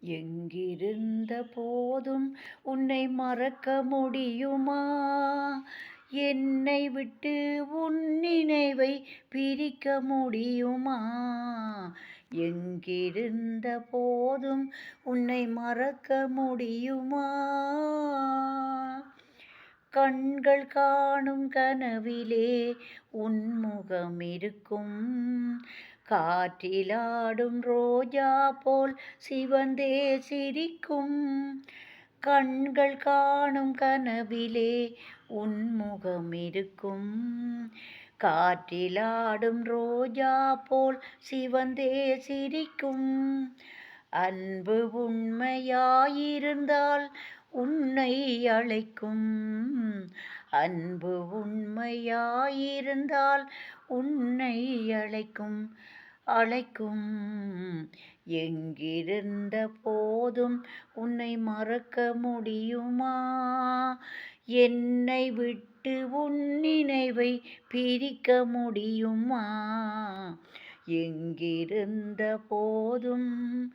எங்கிருந்த போதும் உன்னை மறக்க முடியுமா? என்னை விட்டு உன் நினைவை பிரிக்க முடியுமா? எங்கிருந்த போதும் உன்னை மறக்க முடியுமா? கண்கள் காணும் கனவிலே உன் முகம் இருக்கும். காற்றிலாடும் ரோஜா போல் சிவந்தே சிரிக்கும். கண்கள் காணும் கனவிலே உன் முகம் இருக்கும். காற்றிலாடும் ரோஜா போல் சிவந்தே சிரிக்கும். அன்பு உண்மையாயிருந்தால் உன்னை அழைக்கும். அன்பு உண்மையாயிருந்தால் உன்னை அழைக்கும். அழைக்கும். எங்கிருந்த போதும் உன்னை மறக்க முடியுமா? என்னை விட்டு உன் நினைவை பிரிக்க முடியுமா? எங்கிருந்த போதும்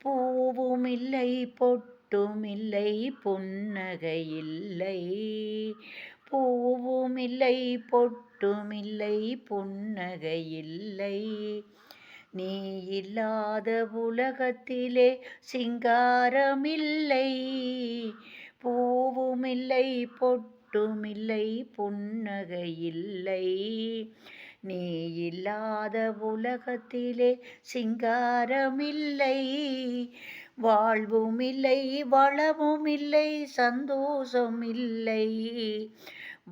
பூவுமில்லை பொட்டுமில்லை புன்னகையில்லை. பூவுமில்லை பொட்டுமில்லை புன்னகையில்லை. நீ இல்லாத உலகத்திலே சிங்காரமில்லை. பூவுமில்லை பொட்டுமில்லை புன்னகையில்லை. நீ இல்லாத உலகத்திலே சிங்காரமில்லை. வாழ்வுமில்லை வளமுமில்லை சந்தோஷமில்லை.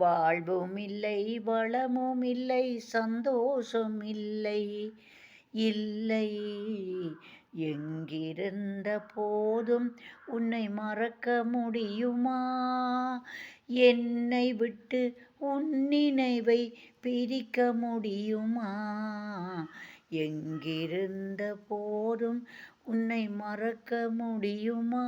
வாழ்வுமில்லை வளமுமில்லை சந்தோஷமில்லை. இல்லை. எங்கிருந்த போதும் உன்னை மறக்க முடியுமா? என்னை விட்டு உன் நினைவை பிரிக்க முடியுமா? எங்கிருந்த போதும் உன்னை மறக்க முடியுமா?